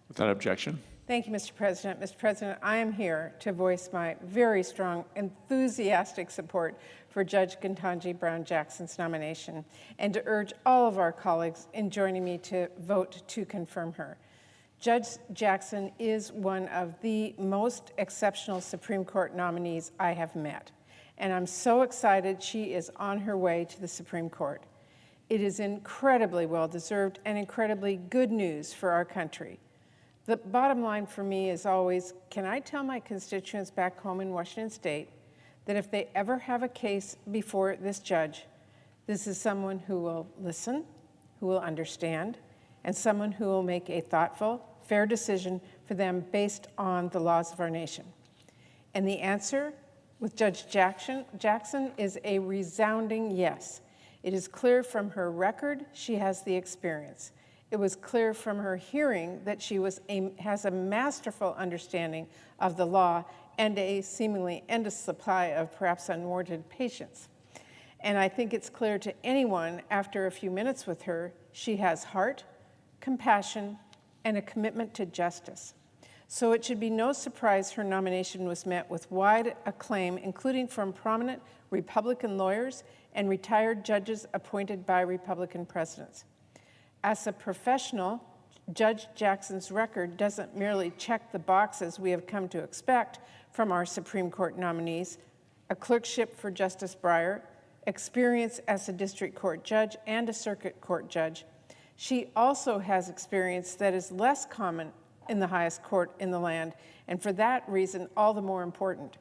Without objection. Thank you, Mr. President. Mr. President, I am here to voice my very strong, enthusiastic support for Judge Ketanji Brown Jackson's nomination and to urge all of our colleagues in joining me to vote to confirm her. Judge Jackson is one of the most exceptional Supreme Court nominees I have met, and I'm so excited she is on her way to the Supreme Court. It is incredibly well-deserved and incredibly good news for our country. The bottom line for me is always, can I tell my constituents back home in Washington State that if they ever have a case before this judge, this is someone who will listen, who will understand, and someone who will make a thoughtful, fair decision for them based on the laws of our nation? And the answer with Judge Jackson is a resounding yes. It is clear from her record she has the experience. It was clear from her hearing that she has a masterful understanding of the law and a seemingly endless supply of perhaps unwarranted patience. And I think it's clear to anyone after a few minutes with her, she has heart, compassion, and a commitment to justice. So it should be no surprise her nomination was met with wide acclaim, including from prominent Republican lawyers and retired judges appointed by Republican presidents. As a professional, Judge Jackson's record doesn't merely check the boxes we have come to expect from our Supreme Court nominees: a clerkship for Justice Breyer, experience as a district court judge and a circuit court judge. She also has experience that is less common in the highest court in the land, and for that reason, all the more important.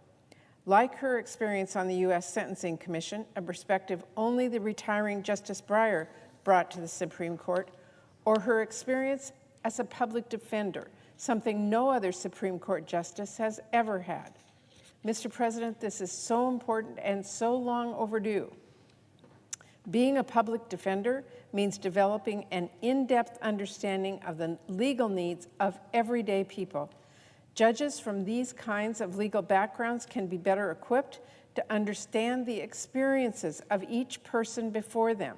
Like her experience on the U.S. Sentencing Commission, a perspective only the retiring Justice Breyer brought to the Supreme Court, or her experience as a public defender, something no other Supreme Court justice has ever had. Mr. President, this is so important and so long overdue. Being a public defender means developing an in-depth understanding of the legal needs of everyday people. Judges from these kinds of legal backgrounds can be better equipped to understand the experiences of each person before them,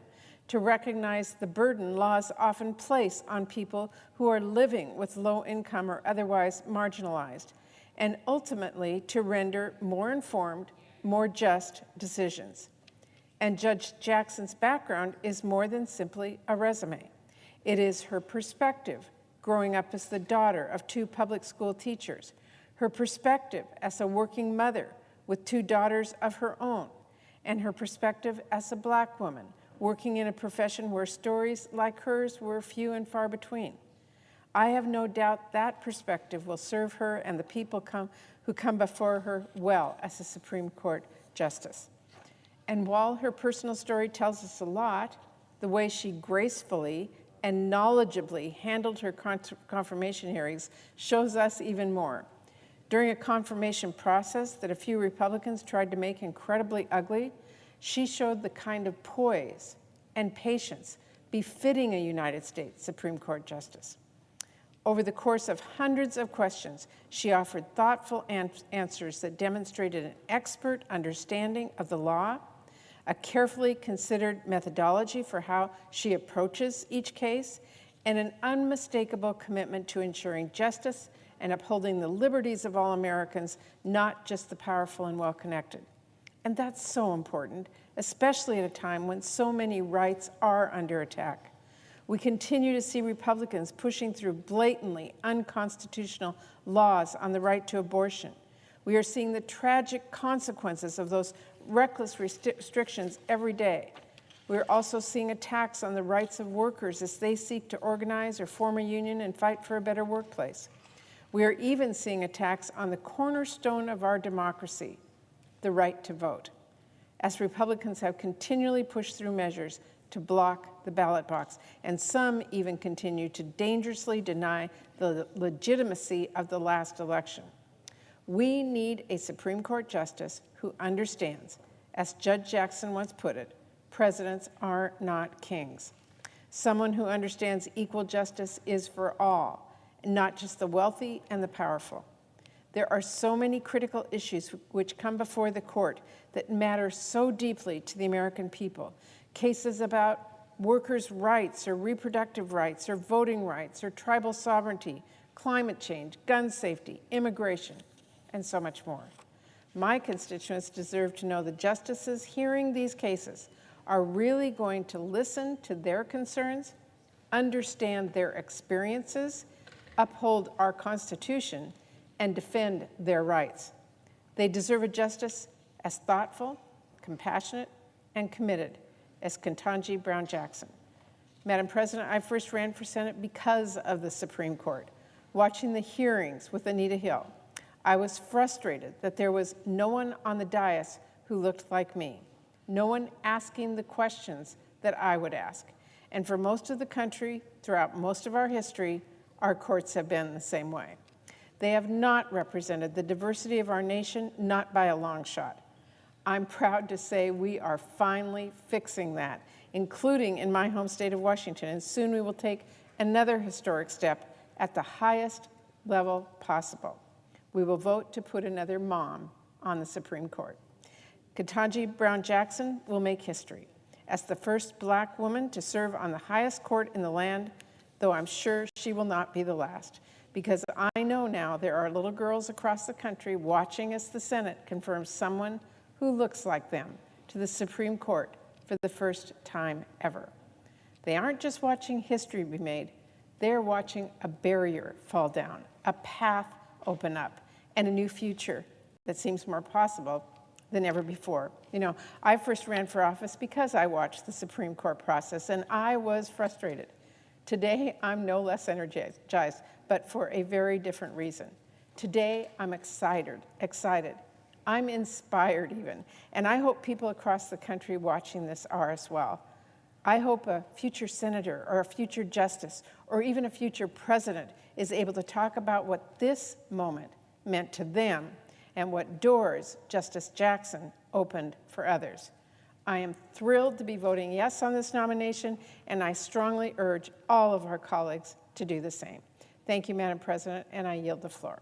to recognize the burden laws often place on people who are living with low income or otherwise marginalized, and ultimately to render more informed, more just decisions. And Judge Jackson's background is more than simply a resume. It is her perspective, growing up as the daughter of 2 public school teachers, her perspective as a working mother with 2 daughters of her own, and her perspective as a Black woman, working in a profession where stories like hers were few and far between. I have no doubt that perspective will serve her and the people who come before her well as a Supreme Court justice. And while her personal story tells us a lot, the way she gracefully and knowledgeably handled her confirmation hearings shows us even more. During a confirmation process that a few Republicans tried to make incredibly ugly, she showed the kind of poise and patience befitting a United States Supreme Court justice. Over the course of hundreds of questions, she offered thoughtful answers that demonstrated an expert understanding of the law, a carefully considered methodology for how she approaches each case, and an unmistakable commitment to ensuring justice and upholding the liberties of all Americans, not just the powerful and well-connected. And that's so important, especially at a time when so many rights are under attack. We continue to see Republicans pushing through blatantly unconstitutional laws on the right to abortion. We are seeing the tragic consequences of those reckless restrictions every day. We're also seeing attacks on the rights of workers as they seek to organize or form a union and fight for a better workplace. We are even seeing attacks on the cornerstone of our democracy, the right to vote, as Republicans have continually pushed through measures to block the ballot box, and some even continue to dangerously deny the legitimacy of the last election. We need a Supreme Court justice who understands, as Judge Jackson once put it, presidents are not kings. Someone who understands equal justice is for all, not just the wealthy and the powerful. There are so many critical issues which come before the court that matter so deeply to the American people. Cases about workers' rights or reproductive rights or voting rights or tribal sovereignty, climate change, gun safety, immigration, and so much more. My constituents deserve to know the justices hearing these cases are really going to listen to their concerns, understand their experiences, uphold our Constitution, and defend their rights. They deserve a justice as thoughtful, compassionate, and committed as Ketanji Brown Jackson. Madam President, I first ran for Senate because of the Supreme Court. Watching the hearings with Anita Hill, I was frustrated that there was no one on the dais who looked like me, no one asking the questions that I would ask. And for most of the country, throughout most of our history, our courts have been the same way. They have not represented the diversity of our nation, not by a long shot. I'm proud to say we are finally fixing that, including in my home state of Washington, and soon we will take another historic step at the highest level possible. We will vote to put another mom on the Supreme Court. Ketanji Brown Jackson will make history as the first Black woman to serve on the highest court in the land, though I'm sure she will not be the last, because I know now there are little girls across the country watching as the Senate confirms someone who looks like them to the Supreme Court for the first time ever. They aren't just watching history be made, they're watching a barrier fall down, a path open up, and a new future that seems more possible than ever before. You know, I first ran for office because I watched the Supreme Court process, and I was frustrated. Today, I'm no less energized, but for a very different reason. Today, I'm excited. I'm inspired even, and I hope people across the country watching this are as well. I hope a future senator or a future justice or even a future president is able to talk about what this moment meant to them and what doors Justice Jackson opened for others. I am thrilled to be voting yes on this nomination, and I strongly urge all of our colleagues to do the same. Thank you, Madam President, and I yield the floor.